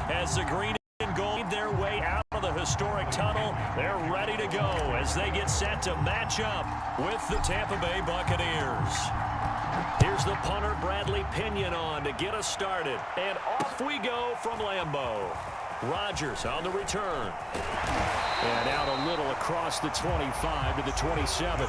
as the green and gold lead their way out of the historic tunnel. They're ready to go as they get set to match up with the Tampa Bay Buccaneers. Here's the punter, Bradley Pinion, on to get us started. And off we go from Lambeau. Rodgers on the return. And out a little across the 25 to the 27.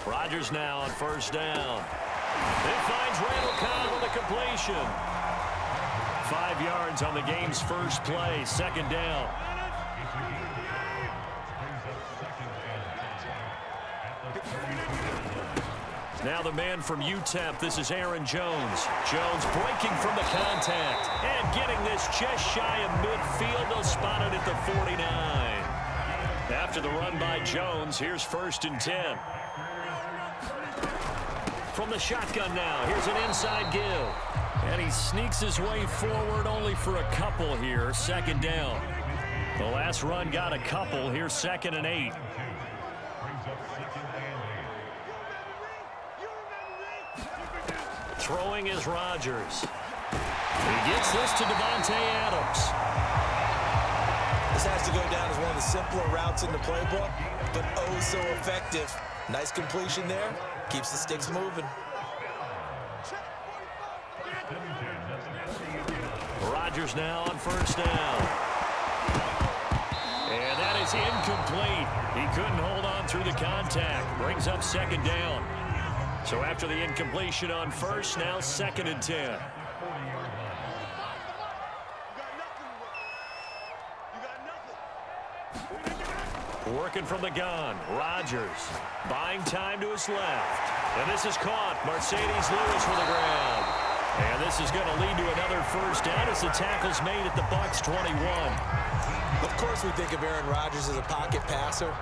Rodgers now on first down. It finds Randall Cobb on the completion. 5 yards on the game's first play, second down. Now the man from UTEP, this is Aaron Jones. Jones breaking from the contact and getting this just shy of midfield. They'll spot it at the 49. After the run by Jones, here's 1st and 10. From the shotgun now, here's an inside give. And he sneaks his way forward only for a couple here, 2nd down. The last run got a couple, here's 2nd and 8. Throwing is Rodgers. He gets this to Devontae Adams. This has to go down as one of the simpler routes in the playbook, but oh so effective. Nice completion there. Keeps the sticks moving. Rodgers now on first down. And that is incomplete. He couldn't hold on through the contact. Brings up 2nd down. So after the incompletion on first, now 2nd and 10. Working from the gun, Rodgers buying time to his left. And this is caught. Mercedes Lewis for the ground. And this is going to lead to another first down as the tackle's made at the Bucs 21. Of course we think of Aaron Rodgers as a pocket passer,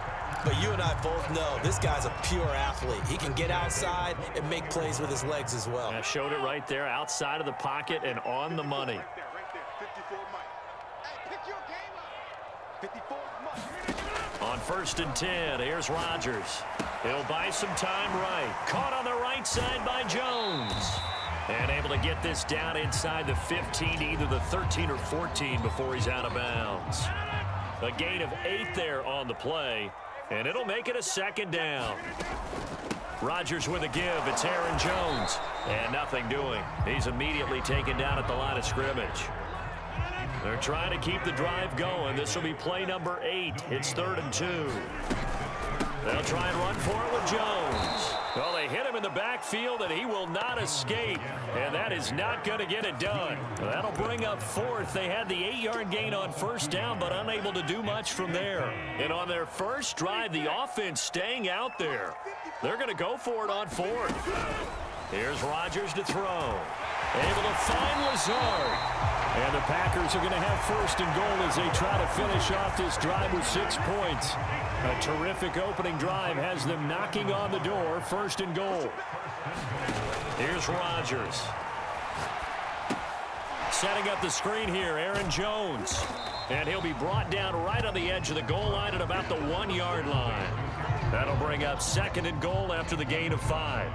but you and I both know this guy's a pure athlete. He can get outside and make plays with his legs as well. I showed it right there, outside of the pocket and on the money. On 1st and 10, here's Rodgers. He'll buy some time right. Caught on the right side by Jones. And able to get this down inside the 15, either the 13 or 14 before he's out of bounds. A gain of 8 there on the play, and it'll make it a 2nd down. Rodgers with a give. It's Aaron Jones. And nothing doing. He's immediately taken down at the line of scrimmage. They're trying to keep the drive going. This will be play number 8. It's 3rd and 2. They'll try and run for it with Jones. Well, they hit him in the backfield, and he will not escape. And that is not going to get it done. That'll bring up 4th. They had the 8-yard gain on first down, but unable to do much from there. And on their first drive, the offense staying out there. They're going to go for it on 4th. Here's Rodgers to throw. Able to find Lazard. And the Packers are going to have 1st and goal as they try to finish off this drive with 6 points. A terrific opening drive has them knocking on the door. 1st and goal. Here's Rodgers. Setting up the screen here, Aaron Jones. And he'll be brought down right on the edge of the goal line at about the 1-yard line. That'll bring up 2nd and goal after the gain of 5.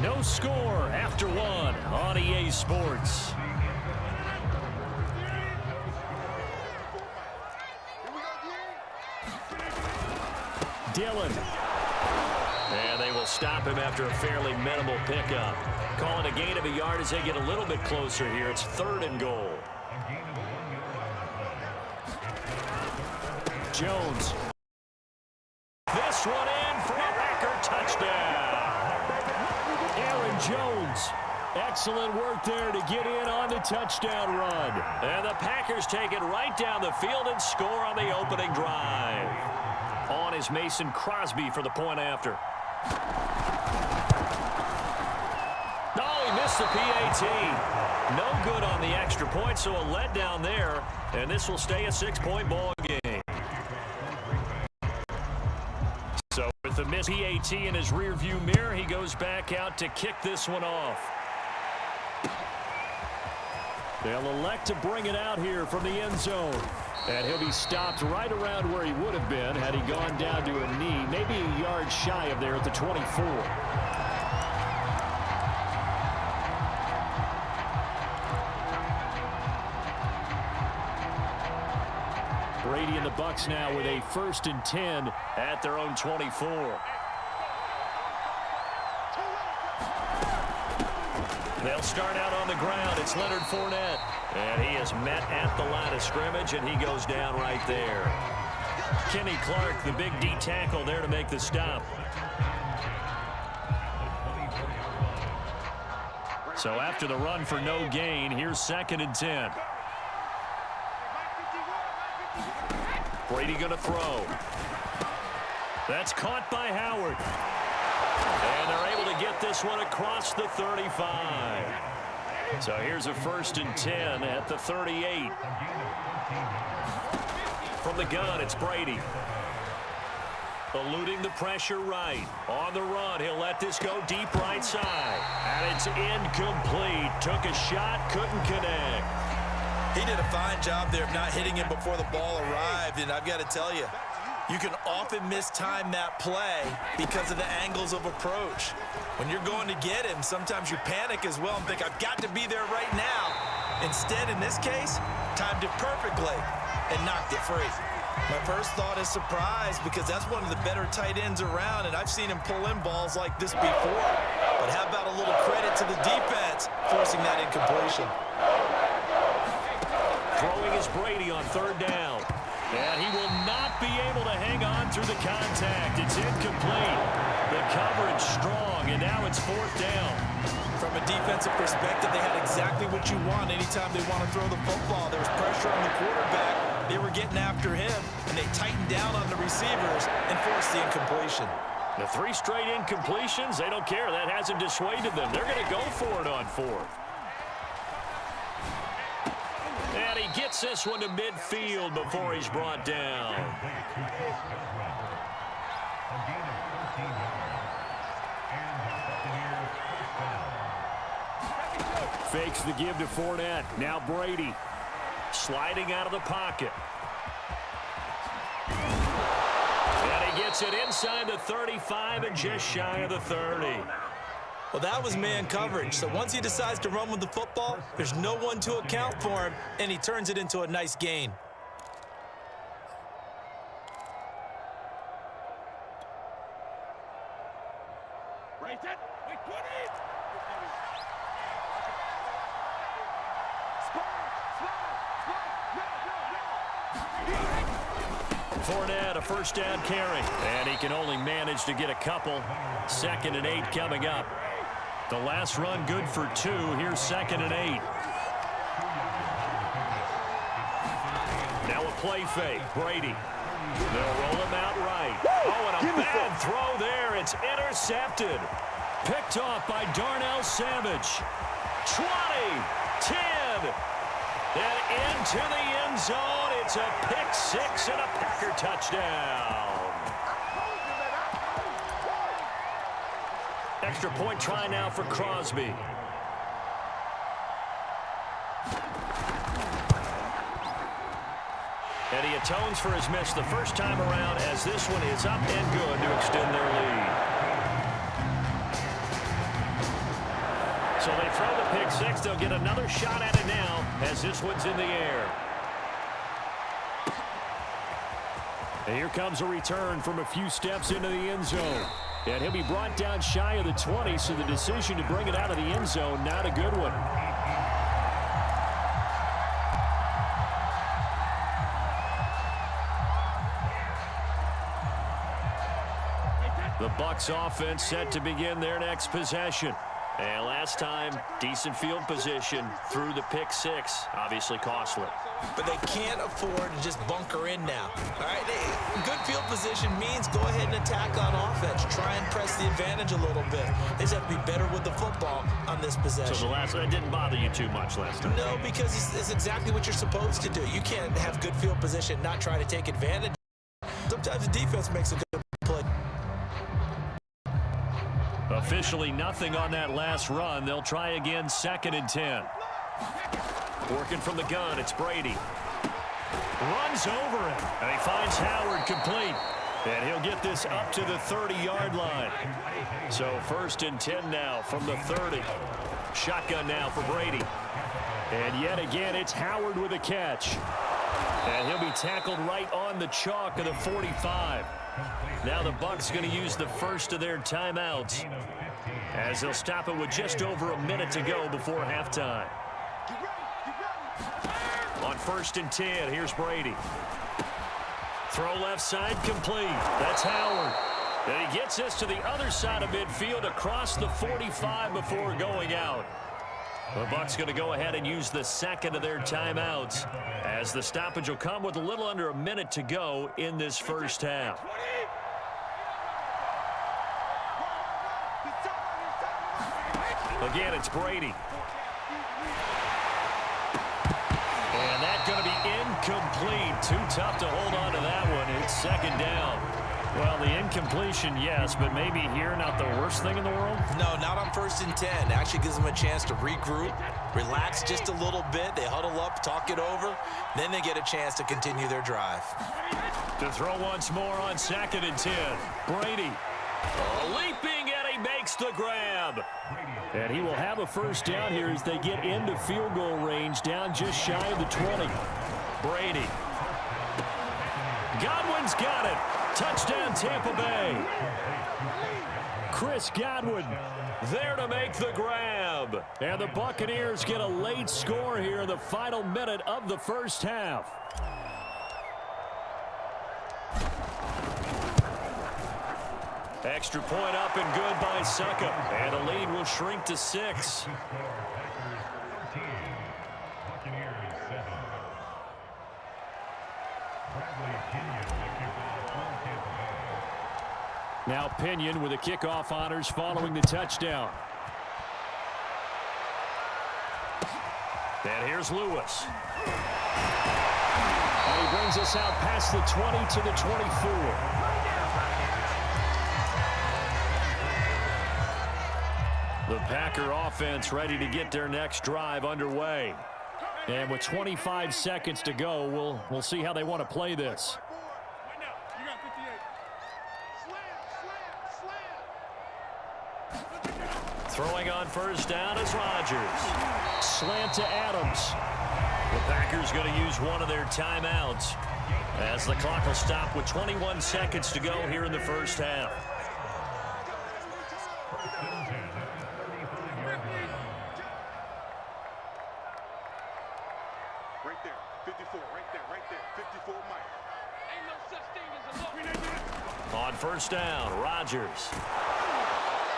No score after 1 on EA Sports. Dillon. And they will stop him after a fairly minimal pickup. Calling a gain of a yard as they get a little bit closer here. It's 3rd and goal. Jones. This one in for a record touchdown. Aaron Jones. Excellent work there to get in on the touchdown run. And the Packers take it right down the field and score on the opening drive. On is Mason Crosby for the point after. Oh, he missed the PAT. No good on the extra point, so a letdown there. And this will stay a 6-point ball game. With a missed PAT in his rearview mirror, he goes back out to kick this one off. They'll elect to bring it out here from the end zone. And he'll be stopped right around where he would have been had he gone down to a knee, maybe a yard shy of there at the 24. Brady and the Bucs now with a 1st and 10 at their own 24. They'll start out on the ground. It's Leonard Fournette. And he is met at the line of scrimmage, and he goes down right there. Kenny Clark, the big D tackle there to make the stop. So after the run for no gain, here's 2nd and 10. Brady going to throw. That's caught by Howard. And they're able to get this one across the 35. So here's a 1st and 10 at the 38. From the gun, it's Brady. Eluding the pressure right. On the run, he'll let this go deep right side. And it's incomplete. Took a shot, couldn't connect. He did a fine job there of not hitting him before the ball arrived, and I've got to tell you, you can often mistime that play because of the angles of approach. When you're going to get him, sometimes you panic as well and think, I've got to be there right now. Instead, in this case, timed it perfectly and knocked it free. My first thought is surprise because that's one of the better tight ends around, and I've seen him pull in balls like this before. But how about a little credit to the defense forcing that incompletion? Throwing is Brady on 3rd down. And he will not be able to hang on through the contact. It's incomplete. The coverage strong, and now it's 4th down. From a defensive perspective, they had exactly what you want anytime they want to throw the football. There was pressure on the quarterback. They were getting after him, and they tightened down on the receivers and forced the incompletion. The 3 straight incompletions, they don't care. That hasn't dissuaded them. They're going to go for it on 4th. And he gets this one to midfield before he's brought down. Fakes the give to Fournette. Now Brady sliding out of the pocket. And he gets it inside the 35 and just shy of the 30. Well, that was man coverage. So once he decides to run with the football, there's no one to account for him, and he turns it into a nice gain. Fournette, a 1st down carry. And he can only manage to get a couple. 2nd and 8 coming up. The last run good for 2. Here's 2nd and 8. Now a play fake. Brady. They'll roll him out right. Oh, and a bad throw there. It's intercepted. Picked off by Darnell Savage. 20, 10, and into the end zone. It's a pick 6 and a Packer touchdown. Extra point try now for Crosby. And he atones for his miss the first time around as this one is up and good to extend their lead. So they throw the pick 6. They'll get another shot at it now as this one's in the air. And here comes a return from a few steps into the end zone. And he'll be brought down shy of the 20, so the decision to bring it out of the end zone, not a good one. The Bucs offense set to begin their next possession. And last time, decent field position through the pick 6, obviously costly. But they can't afford to just bunker in now. All right, good field position means go ahead and attack on offense. Try and press the advantage a little bit. They just have to be better with the football on this possession. So the last one didn't bother you too much last time? No, because it's exactly what you're supposed to do. You can't have good field position, not try to take advantage. Sometimes the defense makes a good play. Officially nothing on that last run. They'll try again, 2nd and 10. Working from the gun, it's Brady. Runs over it, and he finds Howard complete. And he'll get this up to the 30-yard line. So 1st and 10 now from the 30. Shotgun now for Brady. And yet again, it's Howard with a catch. And he'll be tackled right on the chalk of the 45. Now the Bucs going to use the first of their timeouts, as they'll stop it with just over a minute to go before halftime. On 1st and 10, here's Brady. Throw left side complete. That's Howard. And he gets us to the other side of midfield across the 45 before going out. The Bucs going to go ahead and use the second of their timeouts, as the stoppage will come with a little under a minute to go in this first half. Again, it's Brady. And that's going to be incomplete. Too tough to hold on to that one. It's 2nd down. Well, the incompletion, yes, but maybe here not the worst thing in the world? No, not on 1st and 10. It actually gives them a chance to regroup, relax just a little bit. They huddle up, talk it over. Then they get a chance to continue their drive. To throw once more on 2nd and 10. Brady leaping, and he makes the grab. And he will have a first down here as they get into field goal range, down just shy of the 20. Brady. Godwin's got it. Touchdown, Tampa Bay. Chris Godwin there to make the grab. And the Buccaneers get a late score here in the final minute of the first half. Extra point up and good by Suckup. And the lead will shrink to 6. Now Pinion with the kickoff honors following the touchdown. And here's Lewis. And he brings us out past the 20 to the 24. The Packer offense ready to get their next drive underway. And with 25 seconds to go, we'll see how they want to play this. Throwing on first down is Rodgers. Slant to Adams. The Packers going to use one of their timeouts, as the clock will stop with 21 seconds to go here in the first half. Right there, 54, right there, 54 Mike. Ain't no such thing as a low. On first down, Rodgers.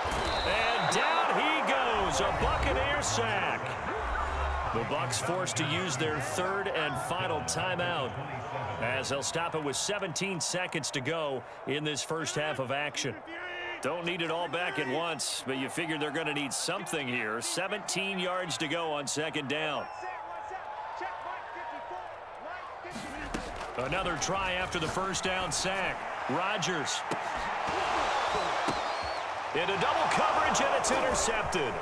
And down he goes, a Buccaneer sack. The Bucs forced to use their third and final timeout, as they'll stop it with 17 seconds to go in this first half of action. Don't need it all back at once, but you figure they're going to need something here. 17 yards to go on second down. Another try after the first down sack. Rodgers. Into double coverage, and it's intercepted.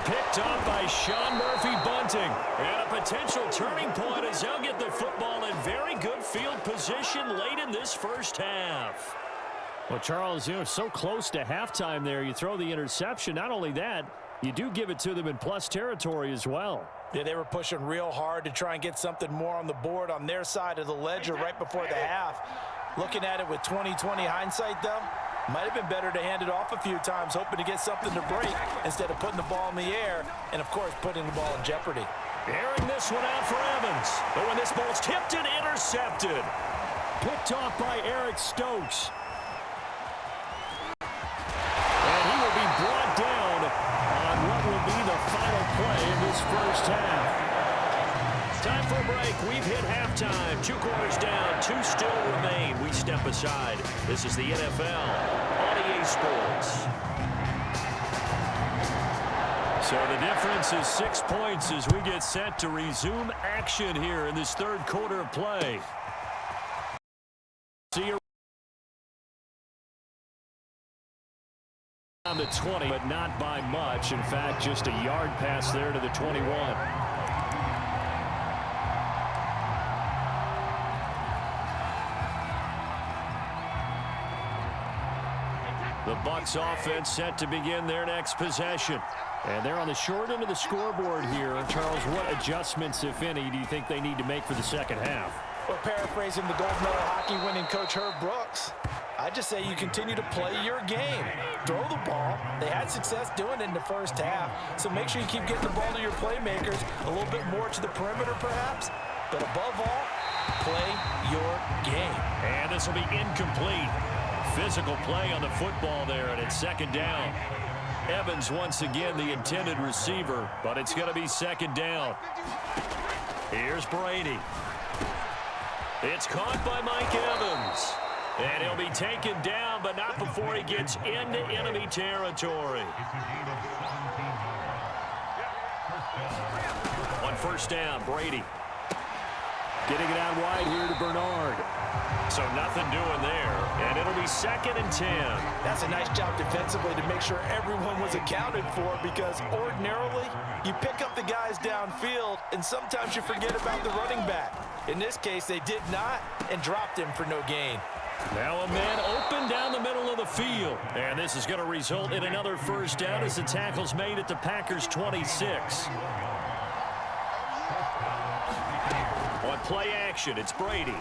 Picked up by Sean Murphy-Bunting. And a potential turning point as they'll get the football in very good field position late in this first half. Well, Charles, so close to halftime there. You throw the interception. Not only that, you do give it to them in plus territory as well. Yeah, they were pushing real hard to try and get something more on the board on their side of the ledger right before the half. Looking at it with 20/20 hindsight, though, might have been better to hand it off a few times, hoping to get something to break instead of putting the ball in the air and, of course, putting the ball in jeopardy. Airing this one out for Evans. But when this ball's tipped and intercepted. Picked off by Eric Stokes. And he will be brought down on what will be the final play in this first half. Time for a break. We've hit halftime. 2 quarters down. 2 still remain. We step aside. This is the NFL on EA Sports. So the difference is 6 points as we get set to resume action here in this third quarter of play. See you. On the 20, but not by much. In fact, just a yard pass there to the 21. The Bucs offense set to begin their next possession. And they're on the short end of the scoreboard here. Charles, what adjustments, if any, do you think they need to make for the second half? Well, paraphrasing the gold medal hockey winning coach Herb Brooks, I just say you continue to play your game. Throw the ball. They had success doing it in the first half, so make sure you keep getting the ball to your playmakers, a little bit more to the perimeter perhaps, but above all, play your game. And this will be incomplete. Physical play on the football there, and it's second down. Evans once again the intended receiver, but it's going to be second down. Here's Brady. It's caught by Mike Evans. And he'll be taken down, but not before he gets into enemy territory. On first down, Brady. Getting it out wide here to Bernard. So nothing doing there, and it'll be second and 10. That's a nice job defensively to make sure everyone was accounted for, because ordinarily you pick up the guys downfield and sometimes you forget about the running back. In this case, they did not and dropped him for no gain. Now a man open down the middle of the field. And this is going to result in another first down as the tackle's made at the Packers' 26. On play action, it's Brady.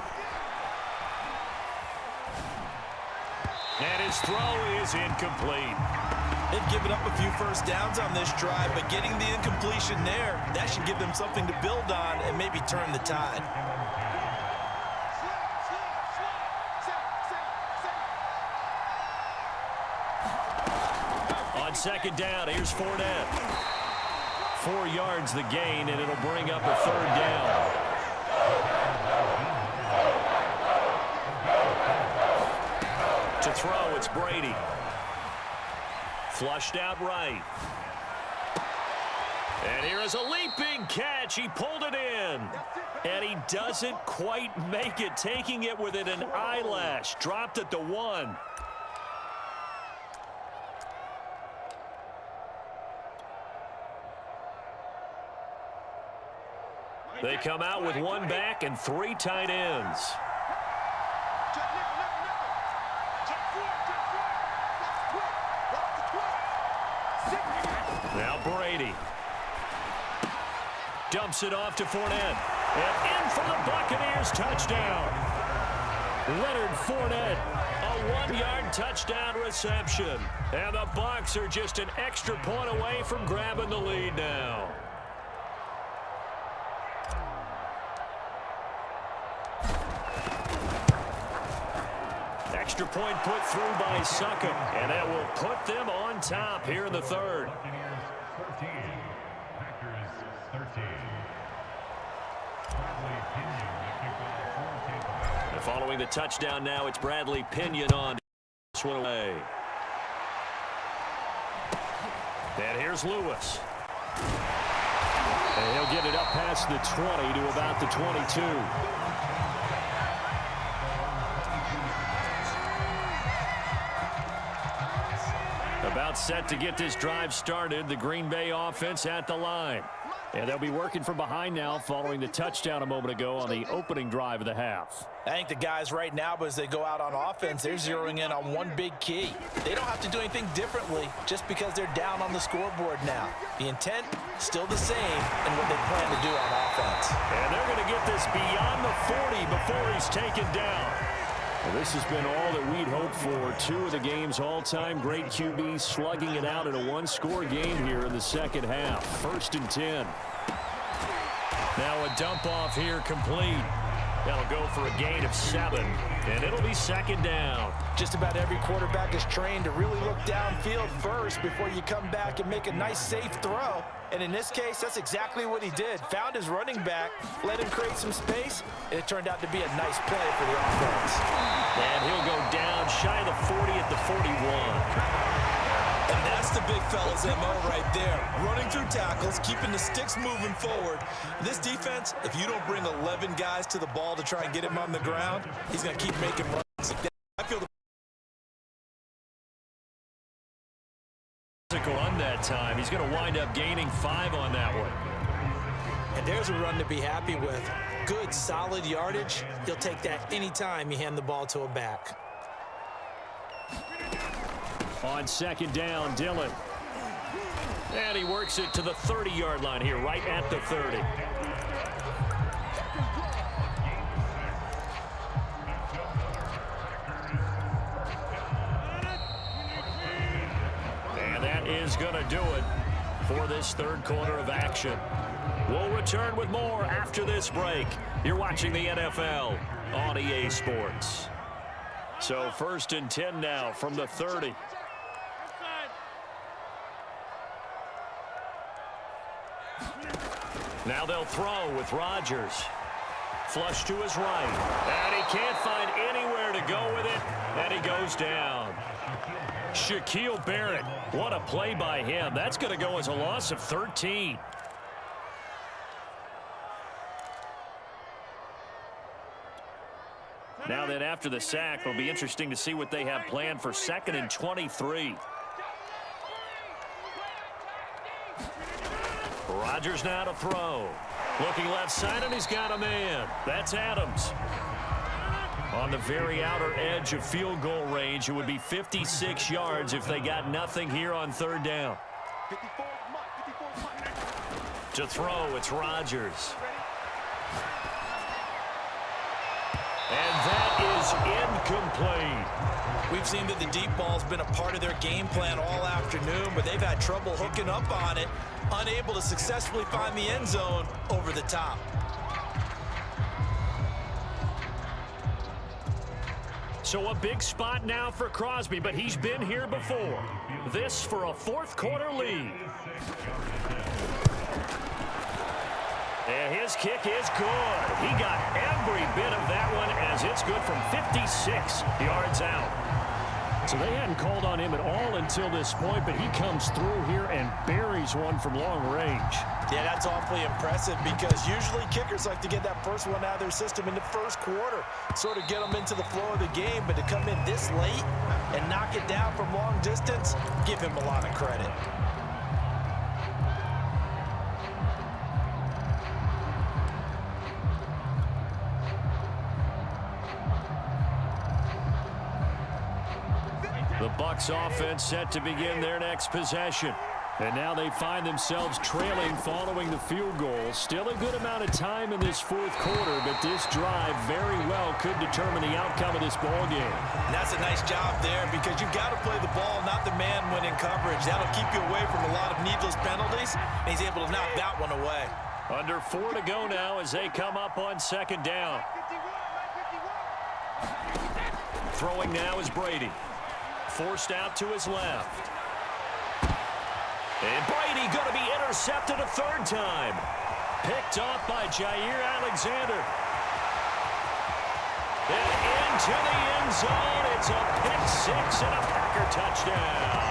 And his throw is incomplete. They've given up a few first downs on this drive, but getting the incompletion there, that should give them something to build on and maybe turn the tide. On second down, here's Fournette. 4 yards the gain, and it'll bring up a third down. To throw, it's Brady. Flushed out right. And here is a leaping catch. He pulled it in. And he doesn't quite make it, taking it within an eyelash. Dropped at the 1. They come out with 1 back and 3 tight ends. Now Brady. Dumps it off to Fournette. And in for the Buccaneers touchdown. Leonard Fournette, a 1-yard touchdown reception. And the Bucs are just an extra point away from grabbing the lead now. Extra point put through by Succop, and that will put them on top here in the third. And following the touchdown now, it's Bradley Pinion on this one away. And here's Lewis. And he'll get it up past the 20 to about the 22. About set to get this drive started. The Green Bay offense at the line. And they'll be working from behind now following the touchdown a moment ago on the opening drive of the half. I think the guys right now, as they go out on offense, they're zeroing in on one big key. They don't have to do anything differently just because they're down on the scoreboard now. The intent, still the same in what they plan to do on offense. And they're going to get this beyond the 40 before he's taken down. Well, this has been all that we'd hoped for. 2 of the game's all-time great QBs slugging it out in a one-score game here in the second half. 1st and 10. Now a dump off here complete. That'll go for a gain of 7, and it'll be second down. Just about every quarterback is trained to really look downfield first before you come back and make a nice, safe throw. And in this case, that's exactly what he did. Found his running back, let him create some space, and it turned out to be a nice play for the offense. And he'll go down shy of the 40 at the 41. And that's the big fella's MO right there. Running through tackles, keeping the sticks moving forward. This defense, if you don't bring 11 guys to the ball to try and get him on the ground, he's going to keep making runs. I feel the that time. He's going to wind up gaining 5 on that one. And there's a run to be happy with. Good, solid yardage. He'll take that anytime you hand the ball to a back. On second down, Dillon. And he works it to the 30-yard line here, right at the 30. And that is going to do it for this third quarter of action. We'll return with more after this break. You're watching the NFL on EA Sports. So 1st and 10 now from the 30. Now they'll throw with Rodgers. Flush to his right. And he can't find anywhere to go with it. And he goes down. Shaquille Barrett. What a play by him. That's going to go as a loss of 13. Now then, after the sack, it'll be interesting to see what they have planned for 2nd and 23. Rodgers now to throw. Looking left side, and he's got a man. That's Adams. On the very outer edge of field goal range, it would be 56 yards if they got nothing here on 3rd down. To throw, it's Rodgers. And that is incomplete. We've seen that the deep ball's been a part of their game plan all afternoon, but they've had trouble hooking up on it, unable to successfully find the end zone over the top. So a big spot now for Crosby, but he's been here before. This for a 4th quarter lead. And his kick is good. He got every bit of that one as it's good from 56 yards out. So they hadn't called on him at all until this point, but he comes through here and buries one from long range. Yeah, that's awfully impressive because usually kickers like to get that first one out of their system in the 1st quarter, sort of get them into the flow of the game, but to come in this late and knock it down from long distance, give him a lot of credit. The Bucs offense set to begin their next possession. And now they find themselves trailing following the field goal. Still a good amount of time in this 4th quarter, but this drive very well could determine the outcome of this ball game. And that's a nice job there because you've got to play the ball, not the man when in coverage. That'll keep you away from a lot of needless penalties, and he's able to knock that one away. Under 4 to go now as they come up on 2nd down. Throwing now is Brady. Forced out to his left. And Brady going to be intercepted a 3rd time. Picked off by Jair Alexander. And into the end zone. It's a pick 6 and a Packer touchdown.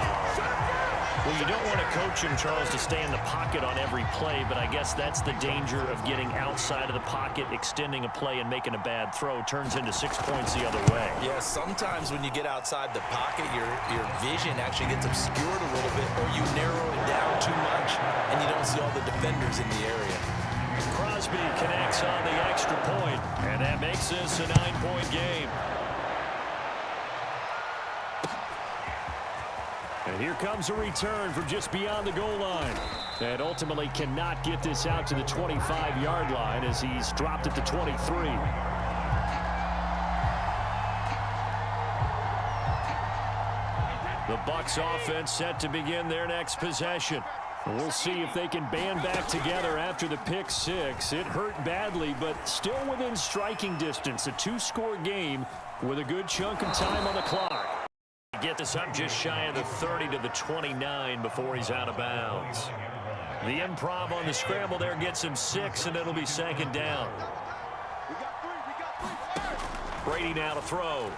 Well, you don't want to coach him, Charles, to stay in the pocket on every play, but I guess that's the danger of getting outside of the pocket, extending a play, and making a bad throw. Turns into 6 points the other way. Yeah, sometimes when you get outside the pocket, your vision actually gets obscured a little bit, or you narrow it down too much, and you don't see all the defenders in the area. Crosby connects on the extra point, and that makes this a 9-point game. And here comes a return from just beyond the goal line. And ultimately cannot get this out to the 25-yard line as he's dropped at the 23. The Bucs offense set to begin their next possession. We'll see if they can band back together after the pick 6. It hurt badly, but still within striking distance. A 2-score game with a good chunk of time on the clock. Get this up just shy of the 30 to the 29 before he's out of bounds. The improv on the scramble there gets him 6, and it'll be 2nd down. Brady now to throw.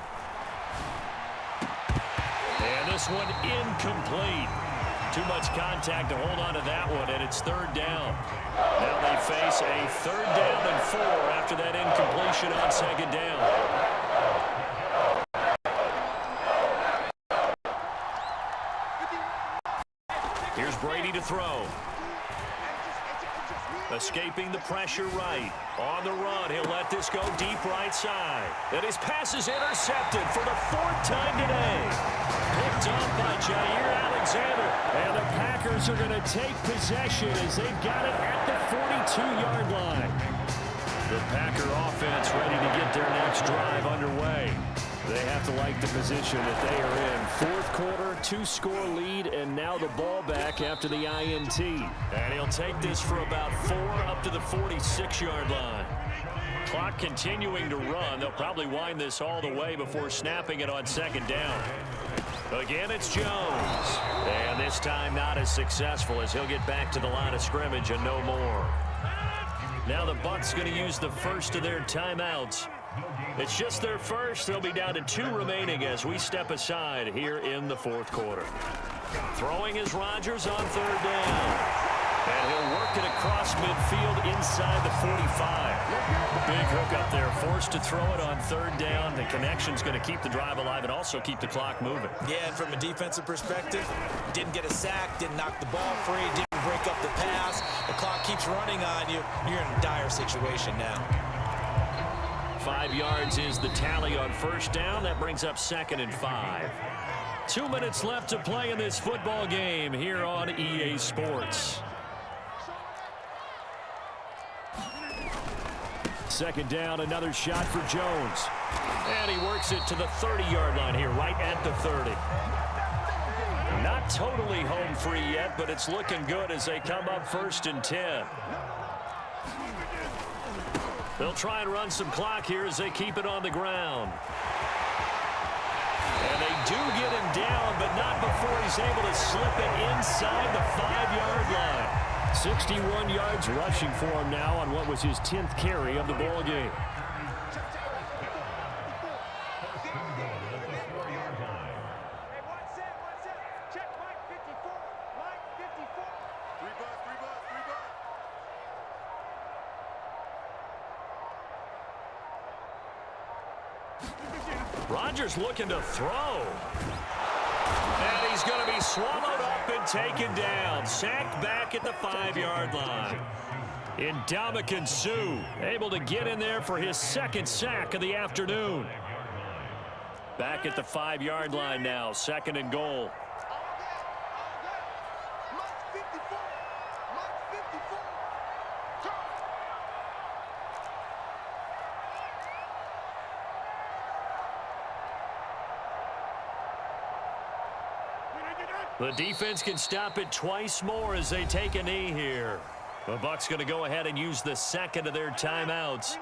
And this one incomplete. Too much contact to hold on to that one, and it's 3rd down. Now they face a 3rd down and 4 after that incompletion on 2nd down. Here's Brady to throw. Escaping the pressure right. On the run, he'll let this go deep right side. And his pass is intercepted for the 4th time today. Picked up by Jair Alexander. And the Packers are going to take possession as they've got it at the 42-yard line. The Packer offense ready to get their next drive underway. They have to like the position that they are in. 4th quarter, 2-score lead, and now the ball back after the INT. And he'll take this for about 4 up to the 46-yard line. Clock continuing to run. They'll probably wind this all the way before snapping it on 2nd down. Again, it's Jones. And this time not as successful as he'll get back to the line of scrimmage and no more. Now the Bucs going to use the first of their timeouts. It's just their first. They'll be down to 2 remaining as we step aside here in the 4th quarter. Throwing is Rodgers on 3rd down. And he'll work it across midfield inside the 45. Big hook up there, forced to throw it on 3rd down. The connection's going to keep the drive alive and also keep the clock moving. Yeah, and from a defensive perspective, didn't get a sack, didn't knock the ball free, didn't break up the pass. The clock keeps running on you. You're in a dire situation now. 5 yards is the tally on 1st down. That brings up 2nd and 5. 2 minutes left to play in this football game here on EA Sports. 2nd down, another shot for Jones. And he works it to the 30-yard line here, right at the 30. Not totally home free yet, but it's looking good as they come up 1st and 10. They'll try and run some clock here as they keep it on the ground. And they do get him down, but not before he's able to slip it inside the 5-yard line. 61 yards rushing for him now on what was his 10th carry of the ball game. Rodgers looking to throw. And he's going to be swallowed up and taken down. Sacked back at the 5-yard line. Ndamukong Suh able to get in there for his 2nd sack of the afternoon. Back at the 5-yard line now. 2nd and goal. The defense can stop it twice more as they take a knee here. The Bucs going to go ahead and use the 2nd of their timeouts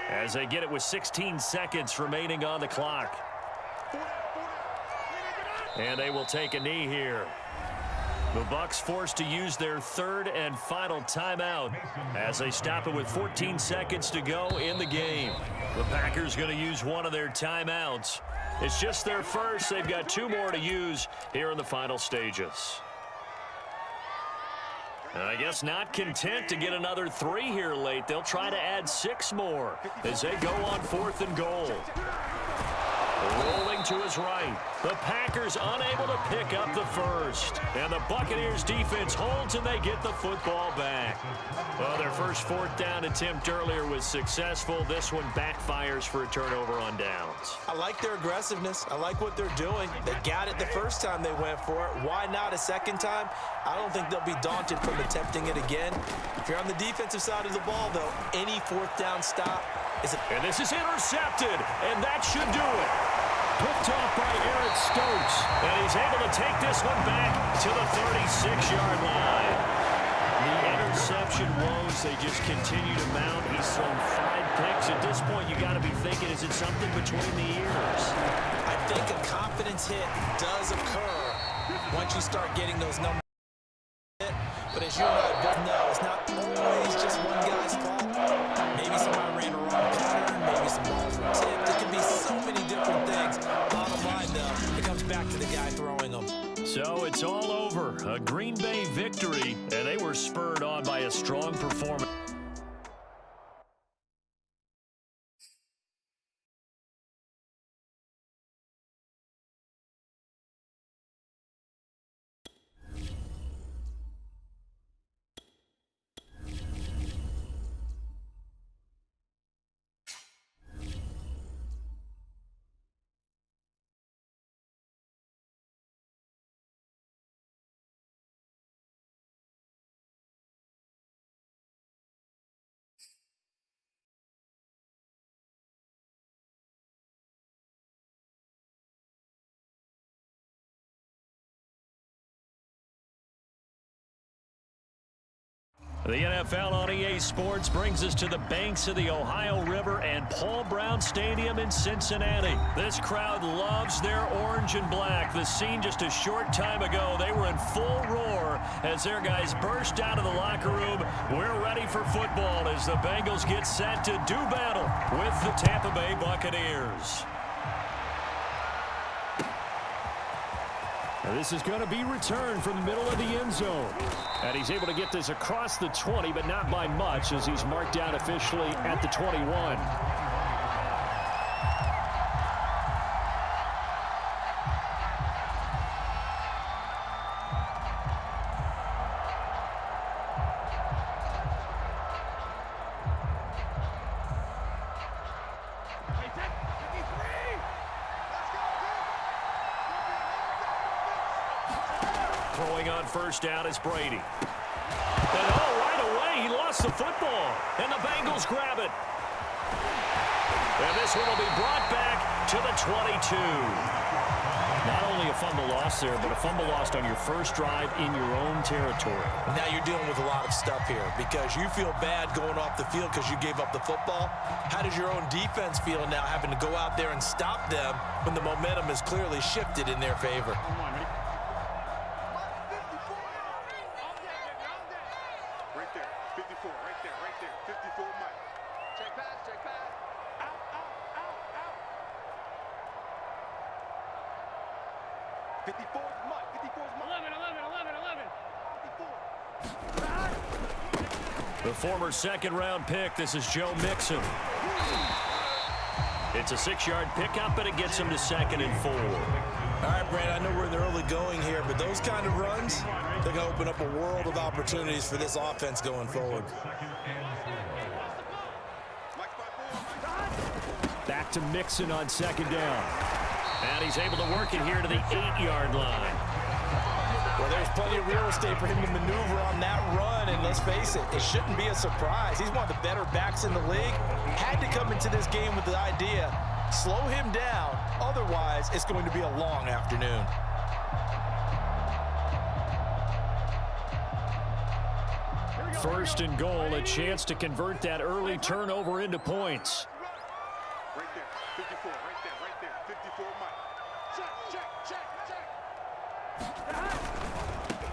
as they get it with 16 seconds remaining on the clock. And they will take a knee here. The Bucs forced to use their 3rd and final timeout as they stop it with 14 seconds to go in the game. The Packers going to use one of their timeouts. It's just their first. They've got 2 more to use here in the final stages. And I guess not content to get another 3 here late. They'll try to add 6 more as they go on 4th and goal. Rolling to his right. The Packers unable to pick up the first. And the Buccaneers defense holds and they get the football back. Well, their first 4th down attempt earlier was successful. This one backfires for a turnover on downs. I like their aggressiveness. I like what they're doing. They got it the first time they went for it. Why not a 2nd time? I don't think they'll be daunted from attempting it again. If you're on the defensive side of the ball, though, any 4th down stop is and this is intercepted, and that should do it. Picked off by Eric Stokes, and he's able to take this one back to the 36-yard line. The interception woes, they just continue to mount. He's thrown 5 picks. At this point, you got to be thinking, is it something between the ears? I think a confidence hit does occur once you start getting those numbers. But as you and I both know, it's not always just one guy's fault. Maybe somebody ran a wrong pattern, maybe some balls were tipped. It can be so many different things. Bottom line, though, it comes back to the guy throwing them. So it's all over. A Green Bay victory, and they were spurred on by a strong performance. The NFL on EA Sports brings us to the banks of the Ohio River and Paul Brown Stadium in Cincinnati. This crowd loves their orange and black. The scene just a short time ago, they were in full roar as their guys burst out of the locker room. We're ready for football as the Bengals get set to do battle with the Tampa Bay Buccaneers. Now this is going to be returned from the middle of the end zone. And he's able to get this across the 20, but not by much as he's marked down officially at the 21. Throwing on first down is Brady. And right away, he lost the football. And the Bengals grab it. And this one will be brought back to the 22. Not only a fumble loss there, but a fumble lost on your first drive in your own territory. Now you're dealing with a lot of stuff here because you feel bad going off the field because you gave up the football. How does your own defense feel now having to go out there and stop them when the momentum is clearly shifted in their favor? The former second-round pick, this is Joe Mixon. It's a 6-yard pickup, and it gets him to 2nd and 4. All right, Brandon, I know we're in the early going here, but those kind of runs, they're going to open up a world of opportunities for this offense going forward. Back to Mixon on 2nd down. And he's able to work it here to the 8-yard line. Well, there's plenty of real estate for him to maneuver on that run, and let's face it, it shouldn't be a surprise. He's one of the better backs in the league. Had to come into this game with the idea, slow him down, otherwise it's going to be a long afternoon. First and goal, a chance to convert that early turnover into points. Right there, 54, right there, 54, Mike. Check.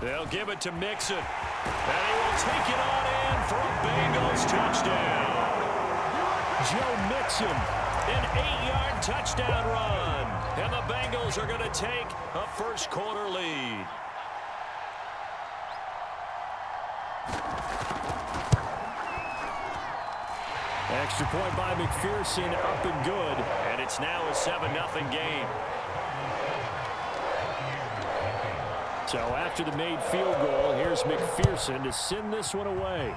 They'll give it to Mixon. And he will take it on in for a Bengals touchdown. Joe Mixon. An 8-yard touchdown run. And the Bengals are going to take a first-quarter lead. Extra point by McPherson, up and good. And it's now a 7-0 game. So after the made field goal, here's McPherson to send this one away.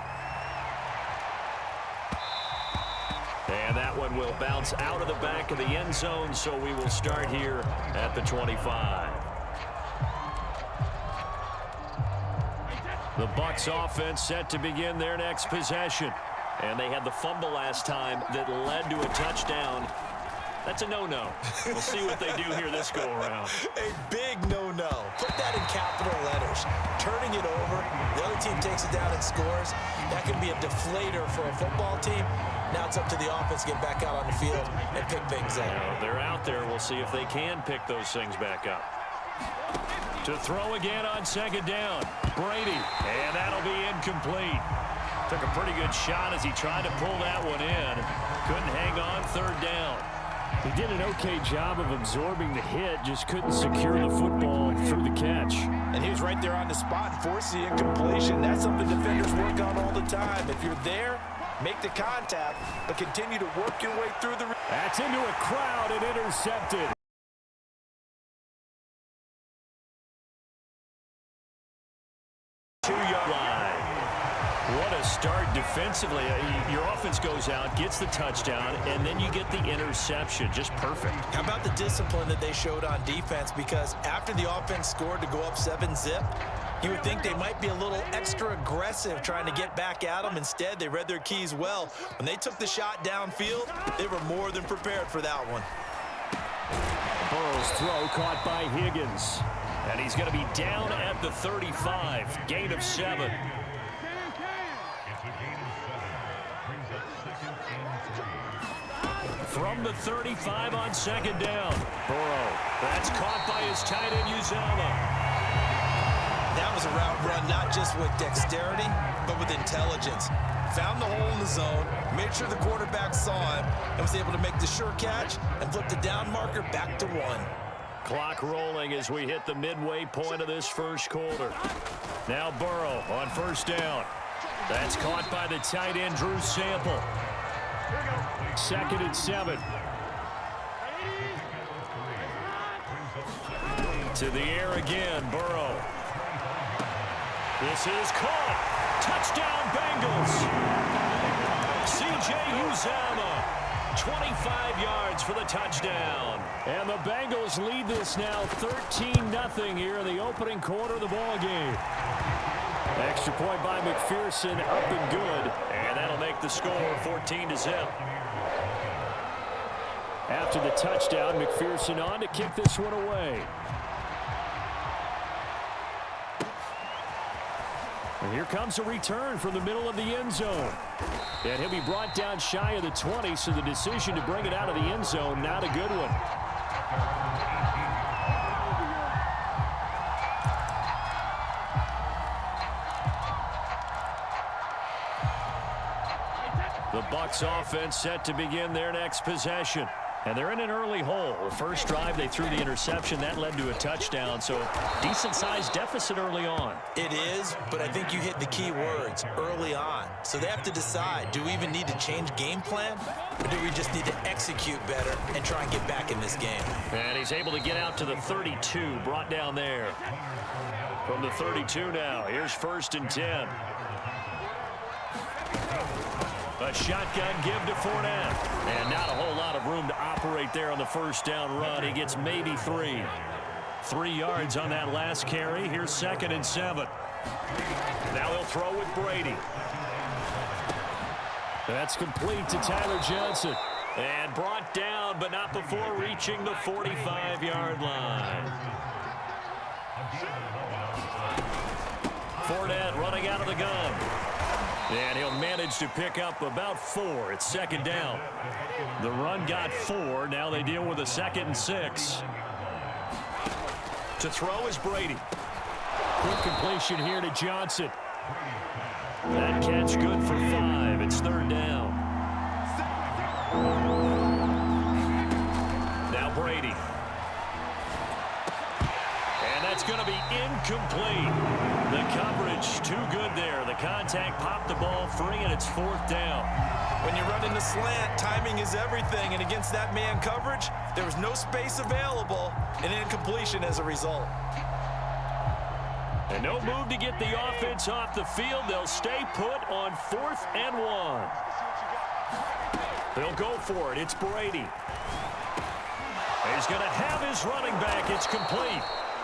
And that one will bounce out of the back of the end zone, so we will start here at the 25. The Bucs offense set to begin their next possession. And they had the fumble last time that led to a touchdown. That's a no-no. We'll see what they do here this go-around. A big no-no. Put that in capital letters. Turning it over, the other team takes it down and scores. That can be a deflator for a football team. Now it's up to the offense to get back out on the field and pick things up. They're out there. We'll see if they can pick those things back up. To throw again on 2nd down. Brady. And that'll be incomplete. Took a pretty good shot as he tried to pull that one in. Couldn't hang on 3rd down. He did an okay job of absorbing the hit, just couldn't secure the football through the catch. And he was right there on the spot and forced the incompletion. That's something defenders work on all the time. If you're there, make the contact, but continue to work your way through the... That's into a crowd and intercepted. What a start defensively. Your offense goes out, gets the touchdown, and then you get the interception. Just perfect. How about the discipline that they showed on defense? Because after the offense scored to go up 7-zip, you would think they might be a little extra aggressive trying to get back at them. Instead, they read their keys well. When they took the shot downfield, they were more than prepared for that one. Burrow's throw caught by Higgins. And he's going to be down at the 35. Gain of 7. from the 35 on second down. Burrow. That's caught by his tight end, Uzomah. That was a route run not just with dexterity, but with intelligence. Found the hole in the zone, made sure the quarterback saw him, and was able to make the sure catch and flip the down marker back to 1. Clock rolling as we hit the midway point of this first quarter. Now Burrow on first down. That's caught by the tight end, Drew Sample. 2nd and 7. To the air again, Burrow. This is caught. Touchdown, Bengals. C.J. Uzomah. 25 yards for the touchdown. And the Bengals lead this now 13-0 here in the opening quarter of the ball game. Extra point by McPherson, up and good. And that'll make the score 14-0. After the touchdown, McPherson on to kick this one away. And here comes a return from the middle of the end zone. And he'll be brought down shy of the 20, so the decision to bring it out of the end zone, not a good one. The Bucs offense set to begin their next possession. And they're in an early hole. The first drive, they threw the interception. That led to a touchdown, so decent-sized deficit early on. It is, but I think you hit the key words, early on. So they have to decide, do we even need to change game plan, or do we just need to execute better and try and get back in this game? And he's able to get out to the 32, brought down there. From the 32 now, here's 1st and 10. A shotgun give to Fournette. And not a whole lot of room to operate there on the first down run. He gets maybe 3. 3 yards on that last carry. Here's 2nd and 7. Now he'll throw with Brady. That's complete to Tyler Johnson. And brought down, but not before reaching the 45-yard line. Fournette running out of the gun. And he'll manage to pick up about 4. It's 2nd down. The run got 4. Now they deal with a 2nd and 6. To throw is Brady. Quick completion here to Johnson. That catch good for 5. It's 3rd down. Now Brady. And that's going to be incomplete. The coverage too good there. The contact popped the ball free, and it's 4th down. When you run in the slant, timing is everything, and against that man coverage, there was no space available, and incompletion as a result. And no move to get the offense off the field. They'll stay put on 4th and 1. They'll go for it. It's Brady. He's going to have his running back. It's complete.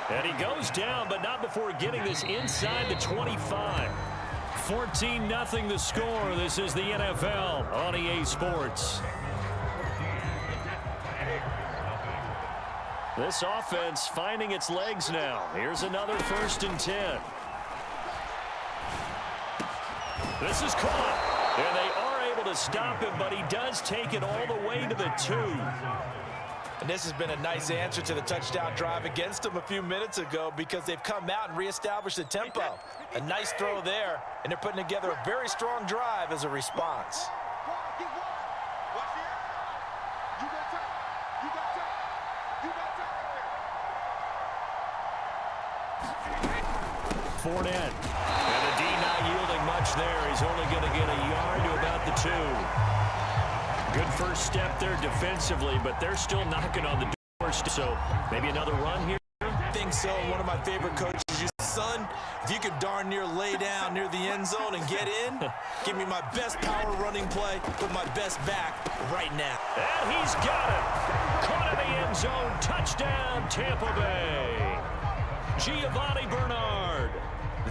And he goes down, but not before getting this inside the 25. 14-0 the score. This is the NFL on EA Sports. This offense finding its legs now. Here's another 1st and 10. This is caught. And they are able to stop him, but he does take it all the way to the 2. And this has been a nice answer to the touchdown drive against them a few minutes ago because they've come out and reestablished the tempo. A nice throw there, and they're putting together a very strong drive as a response. Fournette. And the D not yielding much there. He's only going to get a yard to about the 2. Good first step there defensively, but they're still knocking on the door. So maybe another run here? I think so. One of my favorite coaches used to say, son, if you could darn near lay down near the end zone and get in, give me my best power running play with my best back right now. And he's got it. Caught in the end zone. Touchdown, Tampa Bay. Giovanni Bernard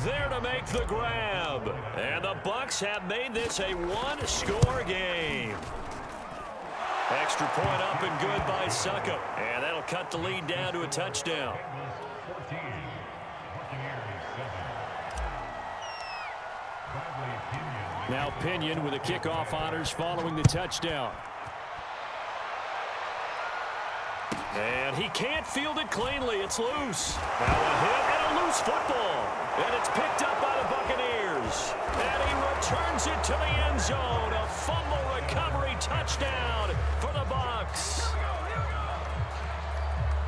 there to make the grab. And the Bucs have made this a one-score game. Extra point up and good by Suckup. And that'll cut the lead down to a touchdown. Now Pinion with the kickoff honors following the touchdown. And he can't field it cleanly. It's loose. Now a hit and a loose football. And it's picked up by the Buccaneers. And he returns it to the end zone. A fumble recovery touchdown for the Bucs.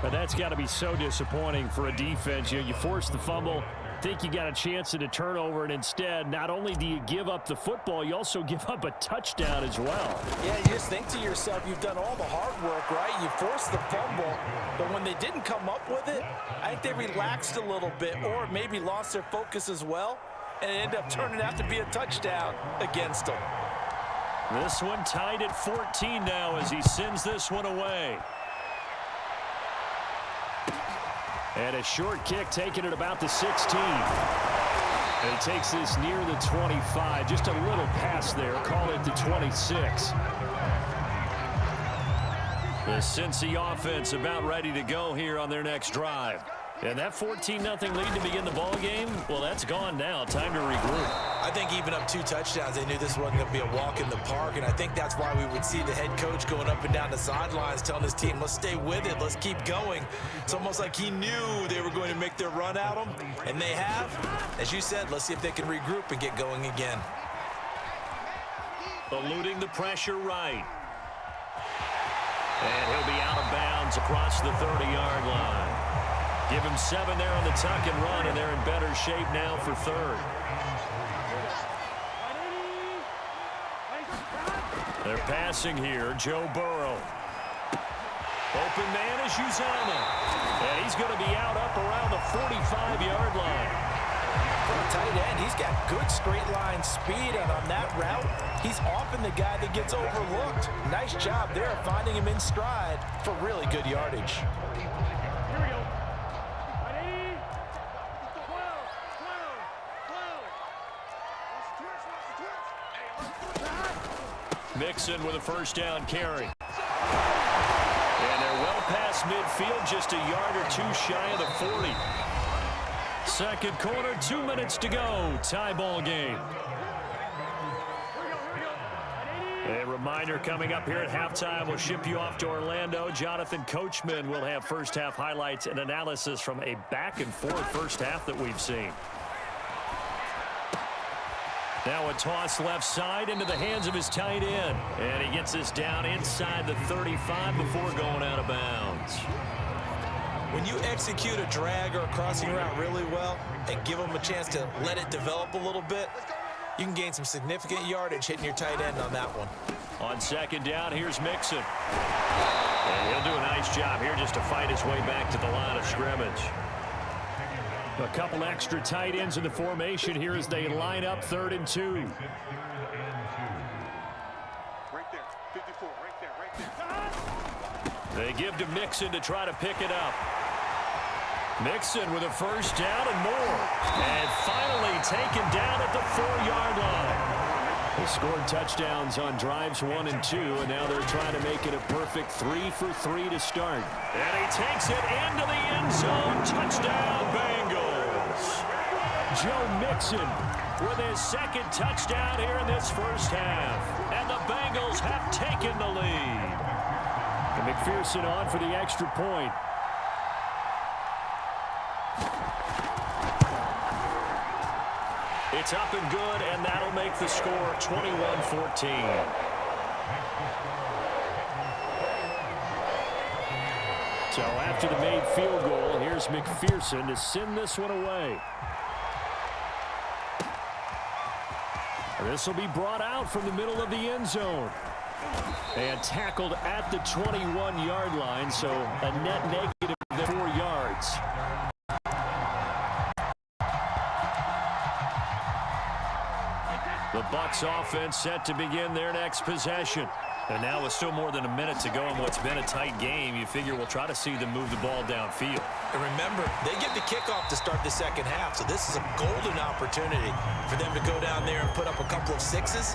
But that's got to be so disappointing for a defense. You force the fumble, think you got a chance at a turnover, and instead, not only do you give up the football, you also give up a touchdown as well. Yeah, you just think to yourself, you've done all the hard work, right? You forced the fumble, but when they didn't come up with it, I think they relaxed a little bit or maybe lost their focus as well, and it ended up turning out to be a touchdown against them. This one tied at 14 now as he sends this one away. And a short kick taken at about the 16. And he takes this near the 25. Just a little pass there. Call it the 26. The Cincy offense about ready to go here on their next drive. And that 14-0 lead to begin the ball game, well, that's gone now. Time to regroup. I think even up 2 touchdowns, they knew this wasn't going to be a walk in the park, and I think that's why we would see the head coach going up and down the sidelines telling his team, let's stay with it, let's keep going. It's almost like he knew they were going to make their run at him, and they have. As you said, let's see if they can regroup and get going again. Eluding the pressure right. And he'll be out of bounds across the 30-yard line. Give him 7 there on the tuck and run, and they're in better shape now for third. They're passing here. Joe Burrow. Open man is Uzomah. And he's going to be out up around the 45-yard line. For a tight end, he's got good straight line speed, and on that route, he's often the guy that gets overlooked. Nice job there finding him in stride for really good yardage. Mixon with a first down carry. And they're well past midfield, just a yard or 2 shy of the 40. Second quarter, 2 minutes to go. Tie ball game. A reminder coming up here at halftime. We'll ship you off to Orlando. Jonathan Coachman will have first half highlights and analysis from a back and forth first half that we've seen. Now a toss left side into the hands of his tight end. And he gets this down inside the 35 before going out of bounds. When you execute a drag or a crossing route really well and give them a chance to let it develop a little bit, you can gain some significant yardage hitting your tight end on that one. On second down, here's Mixon. And he'll do a nice job here just to fight his way back to the line of scrimmage. A couple extra tight ends in the formation here as they line up 3rd and 2. Right there, 54, right there. They give to Mixon to try to pick it up. Mixon with a first down and more. And finally taken down at the 4-yard line. They scored touchdowns on drives 1 and 2, and now they're trying to make it a perfect 3 for 3 to start. And he takes it into the end zone. Touchdown, Bengals. Joe Mixon with his second touchdown here in this first half. And the Bengals have taken the lead. And McPherson on for the extra point. It's up and good, and that'll make the score 21-14. So after the made field goal, here's McPherson to send this one away. This will be brought out from the middle of the end zone. And tackled at the 21-yard line, so a net negative of 4 yards. The Bucs offense set to begin their next possession. And now with still more than a minute to go in what's been a tight game, you figure we'll try to see them move the ball downfield. And remember, they get the kickoff to start the second half, so this is a golden opportunity for them to go down there and put up a couple of 6s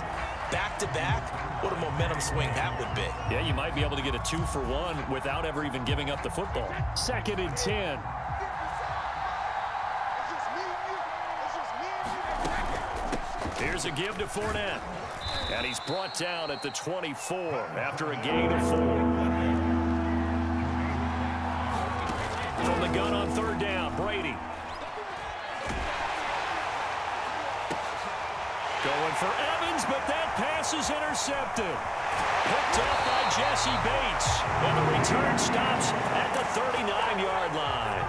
back-to-back. What a momentum swing that would be. Yeah, you might be able to get a 2-for-1 without ever even giving up the football. 2nd and 10. Here's a give to Fournette. And he's brought down at the 24 after a gain of 4. gun on third down. Brady. Going for Evans, but that pass is intercepted. Picked off by Jesse Bates. And the return stops at the 39-yard line.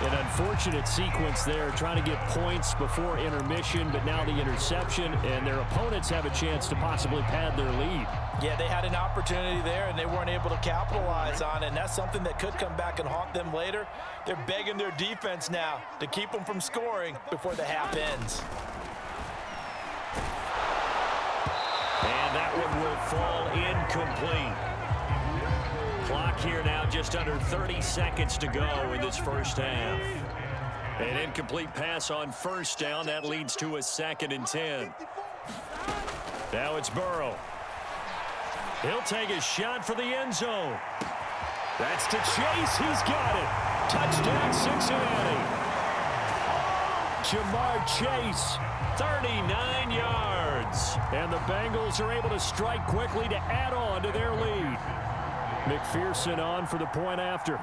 An unfortunate sequence there, trying to get points before intermission, but now the interception, and their opponents have a chance to possibly pad their lead. Yeah, they had an opportunity there, and they weren't able to capitalize on it, and that's something that could come back and haunt them later. They're begging their defense now to keep them from scoring before the half ends. And that one will fall incomplete. Clock here now just under 30 seconds to go in this first half. An incomplete pass on first down. That leads to a 2nd and 10. Now it's Burrow. He'll take a shot for the end zone. That's to Chase. He's got it. Touchdown, Cincinnati. Jamar Chase, 39 yards. And the Bengals are able to strike quickly to add on to their lead. McPherson on for the point after.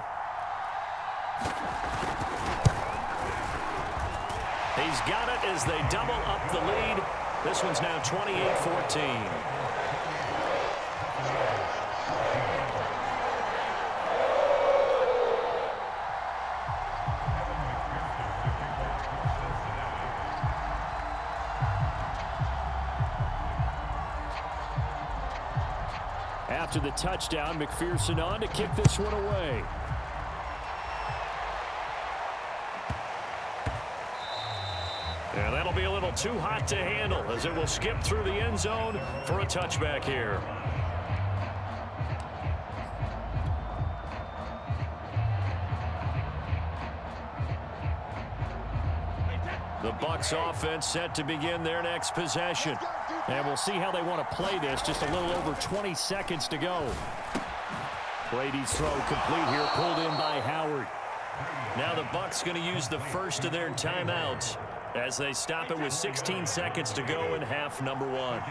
He's got it as they double up the lead. This one's now 28-14. After the touchdown, McPherson on to kick this one away. And that'll be a little too hot to handle as it will skip through the end zone for a touchback here. The Bucs offense set to begin their next possession. And we'll see how they want to play this. Just a little over 20 seconds to go. Brady's throw complete here, pulled in by Howard. Now the Bucs going to use the first of their timeouts as they stop it with 16 seconds to go in half number 1.